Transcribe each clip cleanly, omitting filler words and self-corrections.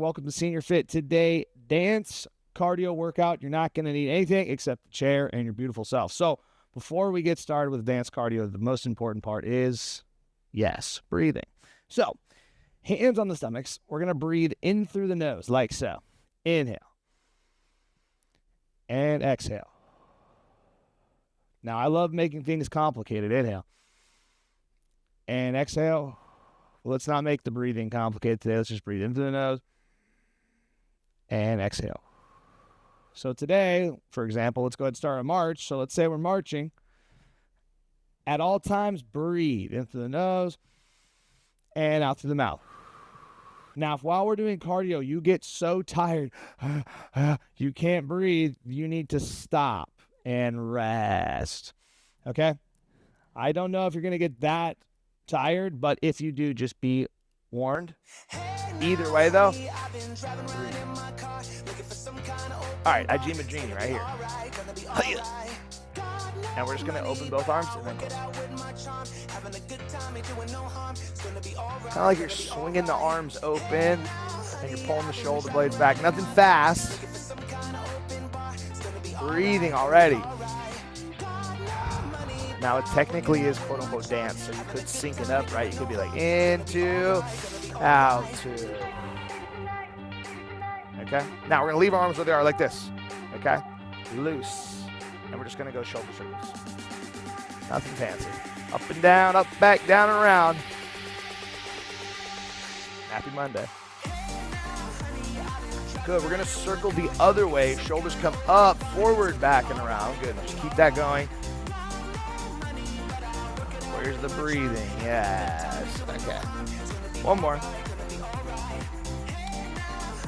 Welcome to SeniorFit. Today, dance cardio workout. You're not going to need anything except the chair and your beautiful self. So before we get started with dance cardio, the most important part is, yes, breathing. So hands on the stomachs. We're going to breathe in through the nose like so. Inhale. And exhale. Now, I love making things complicated. Inhale. And exhale. Well, let's not make the breathing complicated today. Let's just breathe into the nose and exhale. So today, for example, let's go ahead and start a march. So let's say we're marching. At all times, breathe into the nose and out through the mouth. Now, if while we're doing cardio, you get so tired, you can't breathe, you need to stop and rest. Okay? I don't know if you're going to get that tired, but if you do, just be warned. Either way, though. All right, I dream a genie right here. And we're just going to open both arms and then close. Kind of like you're swinging the arms open and you're pulling the shoulder blades back. Nothing fast. Breathing already. Now, it technically is quote-unquote dance, so you could sync it up, right? You could be like, in, two, out, two. Okay? Now, we're going to leave our arms where they are like this. Okay? Loose. And we're just going to go shoulder circles. Nothing fancy. Up and down, up, back, down, and around. Happy Monday. Good. We're going to circle the other way. Shoulders come up, forward, back, and around. Good. Just keep that going. Where's the breathing? Yes. Okay. One more.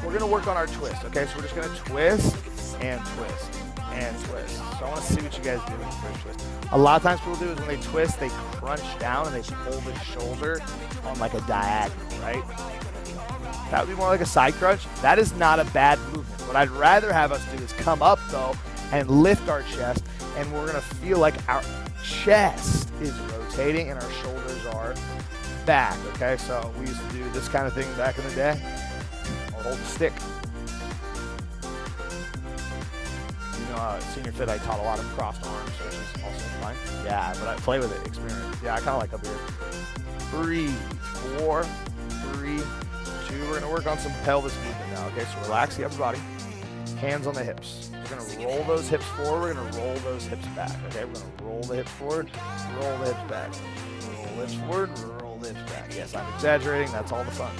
We're going to work on our twist. Okay, so we're just going to twist and twist and twist. So I want to see what you guys do in the first twist. A lot of times people do is when they twist, they crunch down and they pull the shoulder on like a diagonal, right? That would be more like a side crunch. That is not a bad movement. What I'd rather have us do is come up, though, and lift our chest, and we're going to feel like our chest is rotating and our shoulders are back, okay? So we used to do this kind of thing back in the day. I'll hold the stick. You know, at SeniorFit, I taught a lot of crossed arms, which is also fun. Yeah, but I play with it, experience. Yeah, I kind of like up here. Breathe. 4, 3, 2. We're going to work on some pelvis movement now, okay? So relax the upper body. Hands on the hips. We're going to roll those hips forward. We're going to roll those hips back, okay? We're going to roll the hips forward, roll the hips back. Roll the hips forward, roll the hips back. Yes, I'm exaggerating. That's all the fun.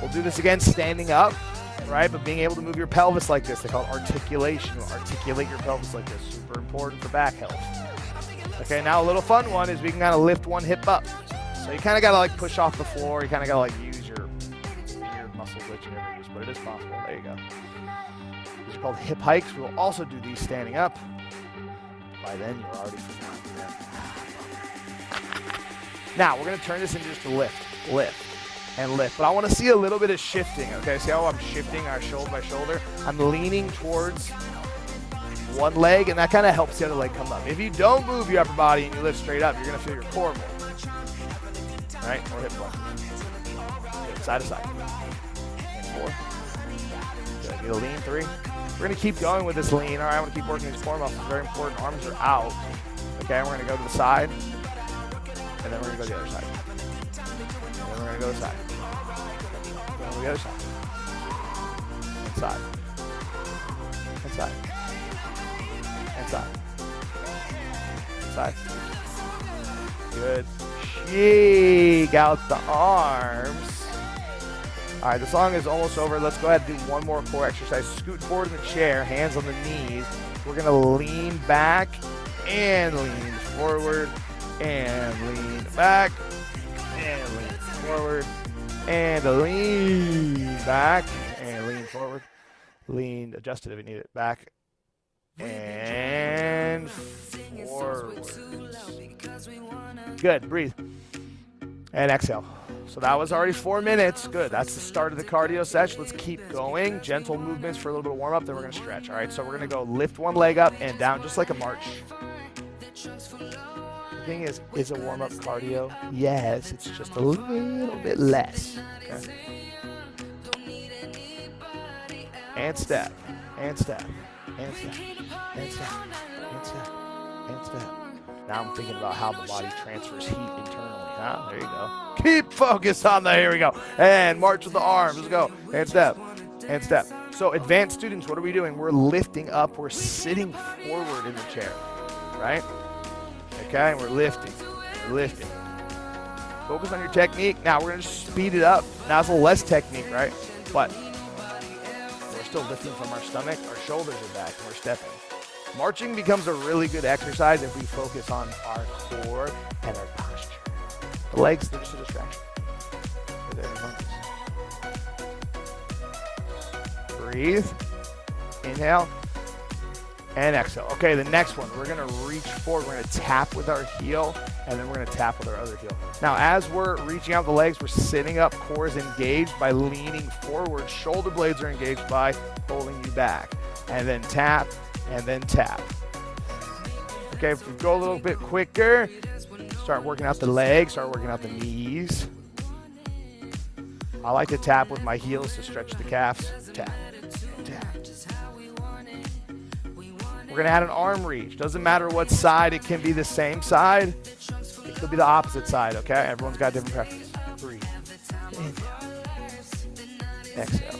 We'll do this again standing up, right? But being able to move your pelvis like this, they call it articulation. You articulate your pelvis like this. Super important for back health. Okay, now a little fun one is we can kind of lift one hip up. So you kind of got to like push off the floor. You kind of got to like use your muscles that you never use, but it is possible. There you go. These are called hip hikes. We'll also do these standing up. By then, you're already forgotten them. Now, we're going to turn this into just a lift, and lift. But I want to see a little bit of shifting, okay? See how I'm shifting our shoulder by shoulder? I'm leaning towards one leg, and that kind of helps the other leg come up. If you don't move your upper body and you lift straight up, you're going to feel your core more. All right, more hip flexors. Good, side to side. And 4. Good, get a lean 3. We're going to keep going with this lean. All right, I want to keep working these core muscles. Very important. Arms are out. Okay, we're going to go to the side. And then we're going to go to the other side. And then we're going to go to the side. And then the other side. Inside. Inside. Inside. Inside. Good. Shake out the arms. All right, the song is almost over. Let's go ahead and do one more core exercise. Scoot forward in the chair, hands on the knees. We're going to lean back and lean forward and lean back and lean forward and lean back and lean forward. Lean, adjust it if you need it. Back and forward. Good, breathe. And exhale. So that was already 4 minutes. Good, that's the start of the cardio session. Let's keep going. Gentle movements for a little bit of warm up, then we're gonna stretch. All right, so we're gonna go lift one leg up and down just like a march. thing is a warm-up cardio? Yes, it's just a little bit less. Okay? And step, and step, and step, and step, and step, and step. Now I'm thinking about how the body transfers heat internally. There you go. Keep focused on that. Here we go. And march with the arms. Let's go. And step, and step. So advanced students, what are we doing? We're lifting up. We're sitting forward in the chair, right? Okay, we're lifting. We're lifting. Focus on your technique. Now we're going to speed it up. Now it's a little less technique, right? But we're still lifting from our stomach. Our shoulders are back. And we're stepping. Marching becomes a really good exercise if we focus on our core and our posture. The legs, they're just a distraction. Breathe. Inhale. And exhale. Okay, the next one, we're going to reach forward. We're going to tap with our heel, and then we're going to tap with our other heel. Now, as we're reaching out the legs, we're sitting up. Core is engaged by leaning forward. Shoulder blades are engaged by pulling you back. And then tap, and then tap. Okay, if we go a little bit quicker, start working out the legs, start working out the knees. I like to tap with my heels to stretch the calves. Tap, tap. We're going to add an arm reach. Doesn't matter what side. It can be the same side. It could be the opposite side, okay? Everyone's got different preferences. Breathe. Inhale. Exhale.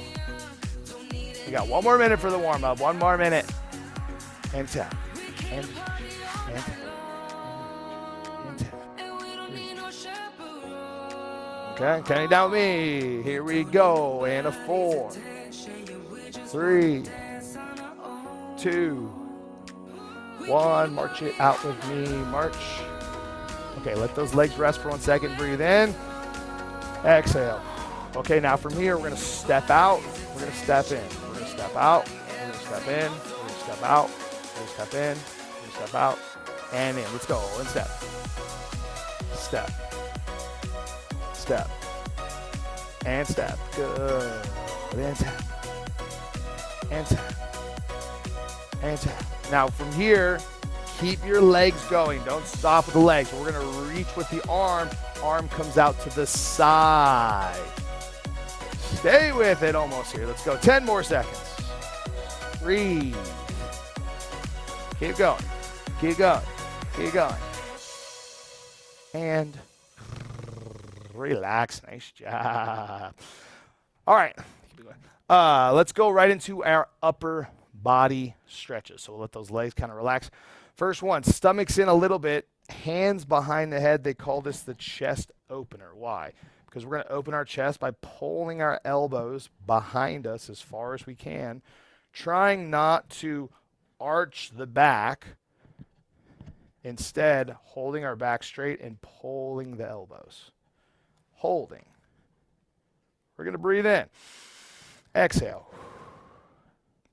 We got one more minute for the warm-up. One more minute. And tap. And tap. And tap. And tap. Okay, counting down with me. Here we go. And a 4, 3, 2, 1, march it out with me, march. Okay, let those legs rest for 1 second, breathe in, exhale. Okay, now from here, we're gonna step out, we're gonna step in, we're gonna step out, we're gonna step in, we're gonna step out, we're gonna step in, we're gonna step out, and in, let's go, and step. Step. Step. And step, good, and tap. And tap. And tap. Now from here, keep your legs going. Don't stop with the legs. We're going to reach with the arm. Arm comes out to the side. Stay with it almost here. Let's go. 10 more seconds. Breathe. Keep going. Keep going. Keep going. And relax. Nice job. All right. Keep it going. Let's go right into our upper body stretches. So we'll let those legs kind of relax. First one, stomach's in a little bit, hands behind the head. They call this the chest opener. Why? Because we're going to open our chest by pulling our elbows behind us as far as we can, trying not to arch the back. Instead, holding our back straight and pulling the elbows. Holding. We're going to breathe in. Exhale.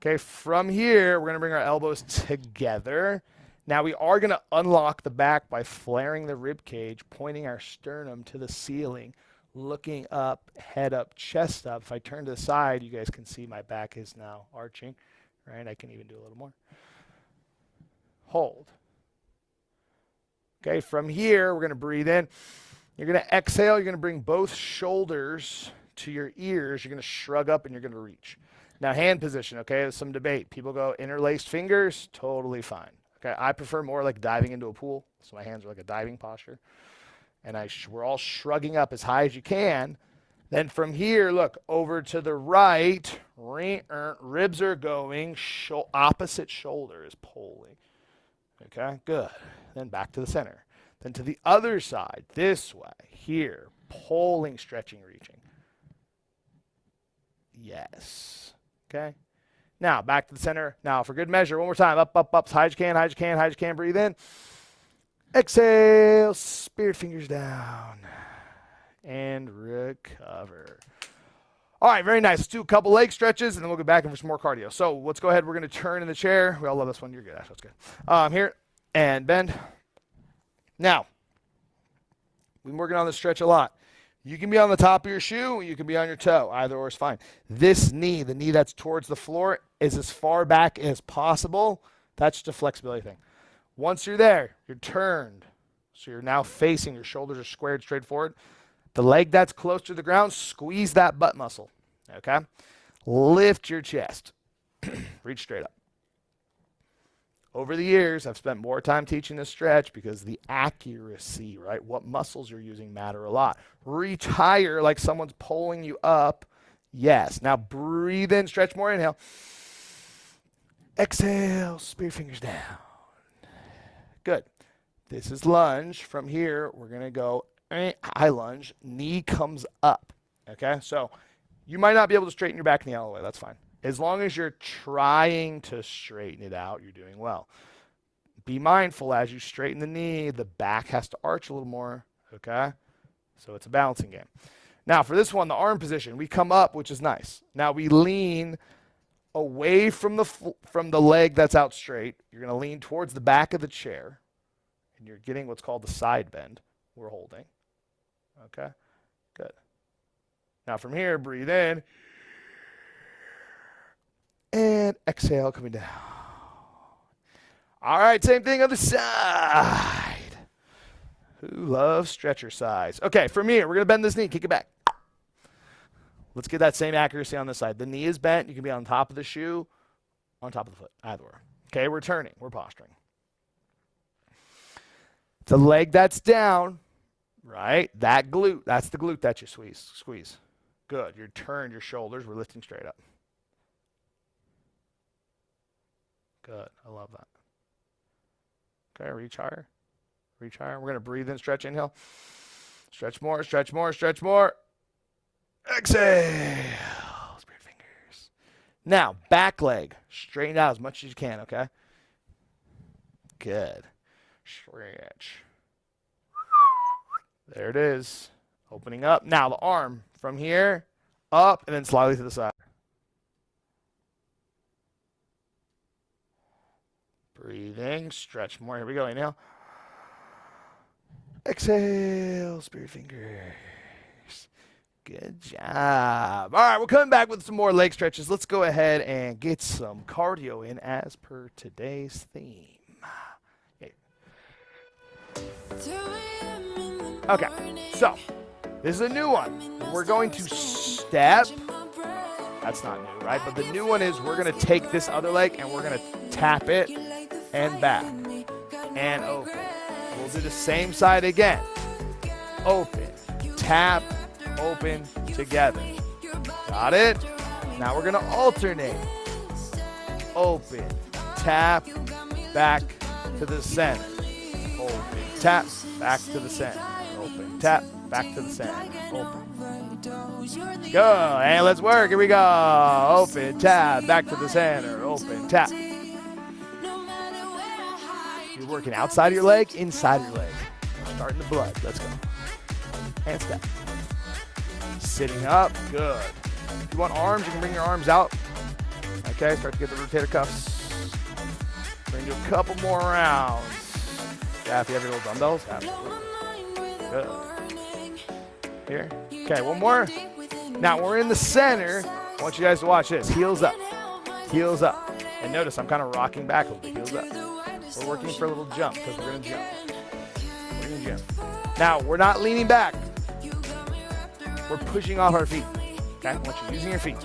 Okay, from here, we're going to bring our elbows together. Now we are going to unlock the back by flaring the rib cage, pointing our sternum to the ceiling, looking up, head up, chest up. If I turn to the side, you guys can see my back is now arching, right? I can even do a little more. Hold. Okay, from here, we're going to breathe in. You're going to exhale. You're going to bring both shoulders to your ears. You're going to shrug up and you're going to reach. Now, hand position, okay, there's some debate. People go interlaced fingers, totally fine. Okay, I prefer more like diving into a pool, so my hands are like a diving posture. And we're all shrugging up as high as you can. Then from here, look, over to the right, ribs are going, opposite shoulder is pulling. Okay, good. Then back to the center. Then to the other side, this way, here, pulling, stretching, reaching. Yes. Okay. Now, back to the center. Now, for good measure, one more time. Up, up, up, as high as you can, high as you can, high as you can. Breathe in. Exhale. Spirit fingers down. And recover. All right, very nice. Let's do a couple leg stretches, and then we'll get back in for some more cardio. So let's go ahead. We're going to turn in the chair. We all love this one. You're good, Ash. That's good. Here, and bend. Now, we've been working on this stretch a lot. You can be on the top of your shoe, you can be on your toe. Either or is fine. This knee, the knee that's towards the floor, is as far back as possible. That's just a flexibility thing. Once you're there, you're turned. So you're now facing, your shoulders are squared straight forward. The leg that's close to the ground, squeeze that butt muscle, okay? Lift your chest. Reach straight up. Over the years, I've spent more time teaching this stretch because the accuracy, right? What muscles you're using matter a lot. Reach higher like someone's pulling you up. Yes. Now breathe in, stretch more, inhale. Exhale, spear fingers down. Good. This is lunge. From here, we're going to go high lunge. Knee comes up, okay? So you might not be able to straighten your back knee all the way. That's fine. As long as you're trying to straighten it out, you're doing well. Be mindful as you straighten the knee, the back has to arch a little more, okay? So it's a balancing game. Now for this one, the arm position, we come up, which is nice. Now we lean away from the leg that's out straight. You're going to lean towards the back of the chair, and you're getting what's called the side bend we're holding, okay? Good. Now from here, breathe in. And exhale, coming down. All right, same thing on the side. Who loves stretcher size? Okay, from here, we're going to bend this knee, kick it back. Let's get that same accuracy on this side. The knee is bent. You can be on top of the shoe, on top of the foot, either way. Okay, we're turning. We're posturing. The leg that's down, right? That glute, that's the glute that you squeeze. Good. You're turned your shoulders. We're lifting straight up. Good. I love that. Okay, reach higher. Reach higher. We're going to breathe in, stretch, inhale. Stretch more, stretch more, stretch more. Exhale. Spirit fingers. Now, back leg. Straighten out as much as you can, okay? Good. Stretch. There it is. Opening up. Now, the arm from here, up, and then slightly to the side. Breathing, stretch more. Here we go. Inhale. Exhale, spirit fingers. Good job. All right, we're coming back with some more leg stretches. Let's go ahead and get some cardio in as per today's theme. Okay, so this is a new one. We're going to step. That's not new, right? But the new one is we're going to take this other leg and we're going to tap it and back and open. We'll do the same side again. Open, tap, open together. Got it? Now we're going to alternate. Open, tap, back to the center. Open, tap, back to the center. Open, tap, back to the center. Open. Go. And let's work. Here we go. Open, tap, back to the center. Open, tap. You're working outside of your leg, inside of your leg. Starting the blood. Let's go. And step. Sitting up. Good. If you want arms, you can bring your arms out. Okay, start to get the rotator cuffs. Bring you a couple more rounds. Yeah, if you have your little dumbbells. Absolutely. Good. Here. Okay, one more. Now we're in the center. I want you guys to watch this. Heels up. Heels up. And notice I'm kind of rocking back a little bit. Heels up. We're working for a little jump because we're going to jump. We're going to jump. Now, we're not leaning back. We're pushing off our feet. Okay? I want you using your feet.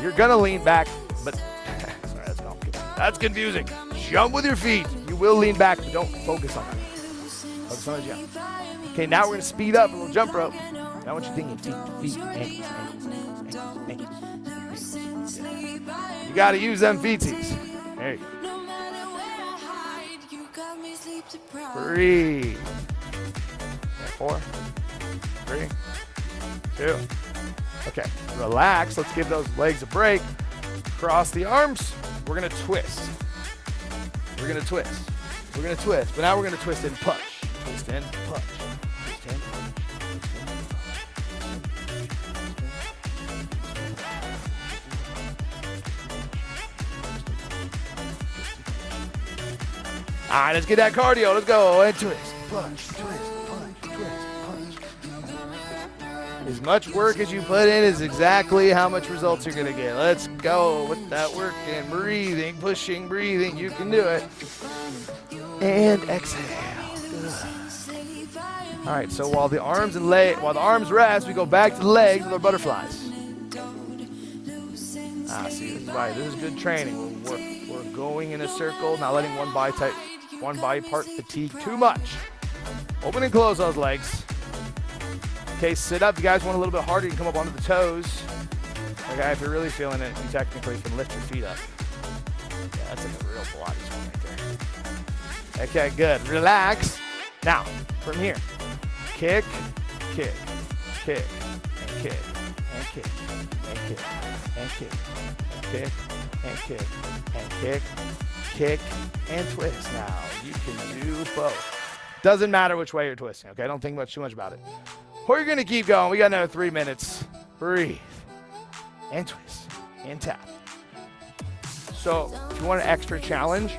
You're going to lean back, but sorry, that's complicated. That's confusing. Jump with your feet. You will lean back, but don't focus on that. Focus on the jump. Okay, now we're going to speed up a little jump rope. Now I want you thinking feet, ankles. You got to use them feetsies. There you go. Breathe. 4, 3, 2. Okay, relax. Let's give those legs a break. Cross the arms. We're going to twist. We're going to twist. We're going to twist. But now we're going to twist and punch. Twist and punch. Twist and punch. All right, let's get that cardio. Let's go. And twist, punch, twist, punch, twist, punch. As much work as you put in is exactly how much results you're going to get. Let's go with that work and breathing, pushing, breathing. You can do it. And exhale. Good. All right, so while the arms rest, we go back to the legs with our butterflies. See, this is good training. We're going in a circle, not letting one body part fatigue too much. Open and close those legs. Okay, sit up. If you guys want a little bit harder, you can come up onto the toes. Okay, if you're really feeling it, you technically can lift your feet up. Yeah, that's like a real Pilates one right there. Okay, good. Relax. Now, from here, kick, kick, kick, and kick, and kick, and kick, and kick, kick, and kick, and kick, kick, and twist. Now, you can do both. Doesn't matter which way you're twisting, okay? Don't think too much about it. We're going to keep going. We got another 3 minutes. Breathe. And twist. And tap. So, if you want an extra challenge,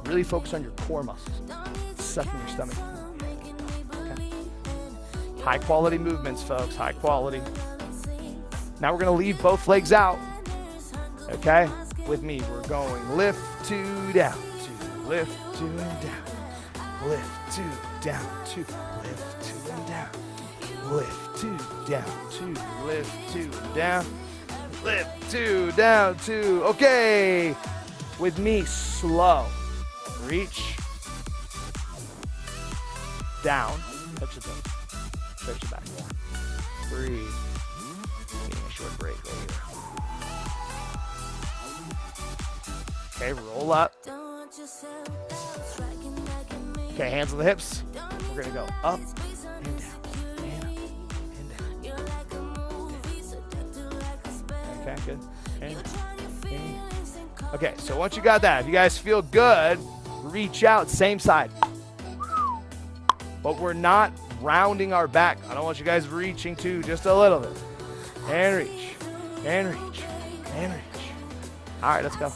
really focus on your core muscles. Sucking your stomach. Okay. High quality movements, folks. High quality. Now we're going to leave both legs out. Okay? With me, we're going lift, 2, down, 2, lift, 2, and down. Lift, 2, down, 2, lift, 2, and down. Lift, 2, down, 2, lift, 2, and down. Lift, 2, down, 2. Okay. With me, slow. Reach. Down. Touch the toes. Stretch your back. Breathe. Getting a short break right here. Okay, roll up. Okay, hands on the hips. We're going to go up and down. Okay, good. Okay, so once you got that, if you guys feel good, reach out, same side. But we're not rounding our back. I don't want you guys reaching too, just a little bit. And reach, and reach, and reach. All right, let's go.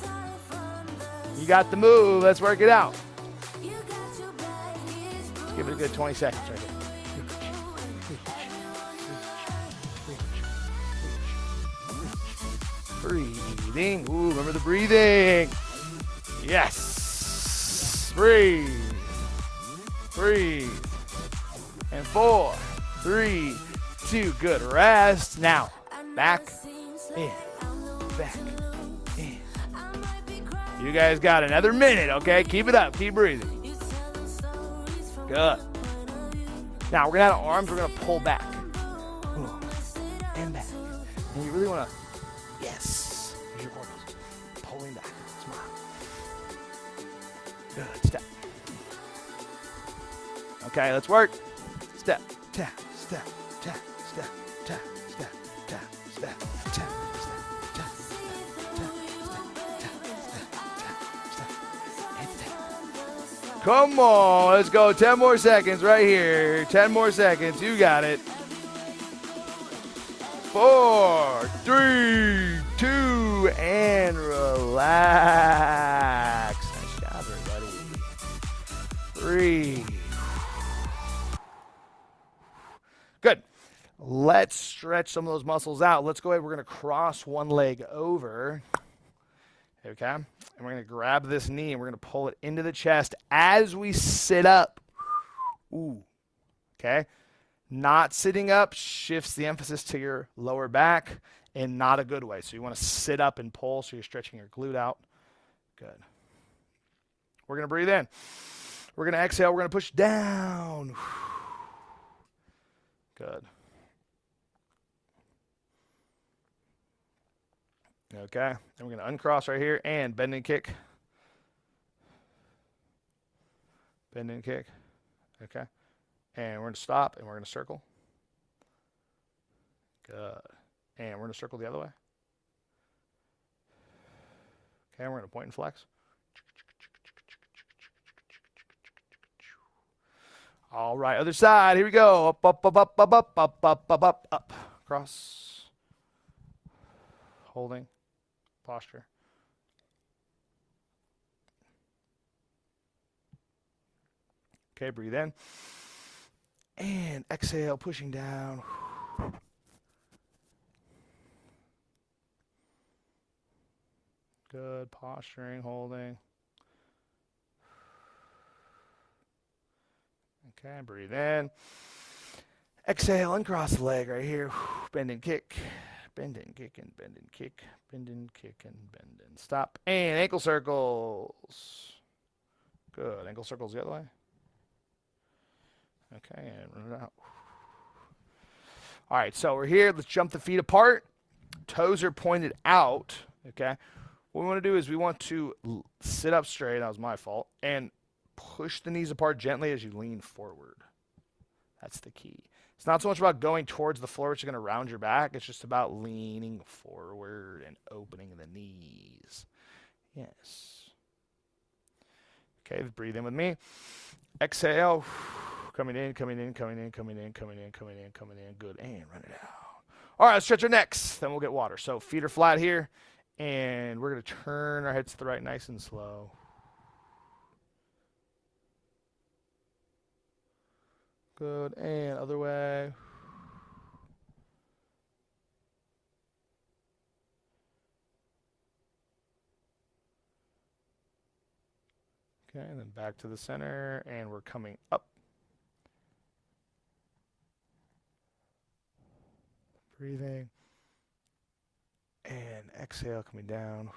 You got the move. Let's work it out. Let's give it a good 20 seconds right here. Breathing. Ooh, remember the breathing. Yes. Breathe. Breathe. And 4, 3, 2. Good. Rest. Now, back, in, back, in. You guys got another minute, okay? Keep it up. Keep breathing. Good. Now, we're going to have arms. We're going to pull back. And back. And you really want to, yes. Here's your core muscles. Pulling back. Smile. Good. Step. Okay, let's work. Step, tap, step, tap, step, tap, step, tap, step, tap, step, tap, step. Come on, let's go. 10 more seconds right here. 10 more seconds. You got it. 4, 3, 2, and relax. Nice job, everybody. 3. Good. Let's stretch some of those muscles out. Let's go ahead. We're going to cross one leg over. Okay. And we're going to grab this knee and we're going to pull it into the chest as we sit up. Ooh. Okay. Not sitting up shifts the emphasis to your lower back in not a good way. So you want to sit up and pull so you're stretching your glute out. Good. We're going to breathe in. We're going to exhale. We're going to push down. Good. Okay. And we're going to uncross right here and bend and kick. Bend and kick. Okay. And we're going to stop and we're going to circle. Good. And we're going to circle the other way. Okay. And we're going to point and flex. All right, other side. Here we go. Up, up, up, up, up, up, up, up, up, up, up. Cross. Holding. Posture. Okay, breathe in. And exhale, pushing down. Good. Posturing, holding. Okay, breathe in. Exhale, uncross the leg right here. Bend and kick. Bend and kick and bend and kick. Bend and kick and bend and stop. And ankle circles. Good. Ankle circles the other way. Okay, and run it out. All right, so we're here. Let's jump the feet apart. Toes are pointed out. Okay. What we want to do is we want to sit up straight. That was my fault. And push the knees apart gently as you lean forward. That's the key. It's not so much about going towards the floor, which is going to round your back. It's just about leaning forward and opening the knees. Yes. Okay, breathe in with me. Exhale. Coming in, coming in, coming in, coming in, coming in, coming in, coming in. Good. And run it out. All right, let's stretch our necks. Then we'll get water. So feet are flat here. And we're going to turn our heads to the right nice and slow. Good. And other way. Okay, and then back to the center. And we're coming up. Breathing. And exhale, coming down.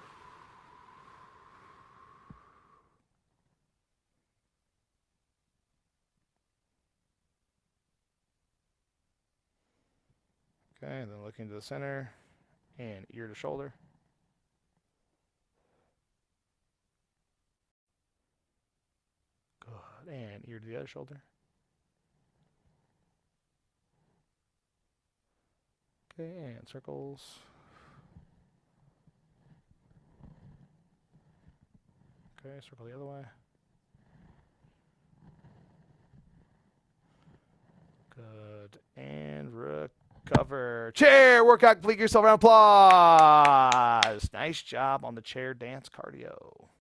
Okay, and then looking to the center and ear to shoulder. Good, and ear to the other shoulder. Okay, and circles. Okay, circle the other way. Good, and recover. Chair workout complete. Yourself a round of applause. Nice job on the chair dance cardio.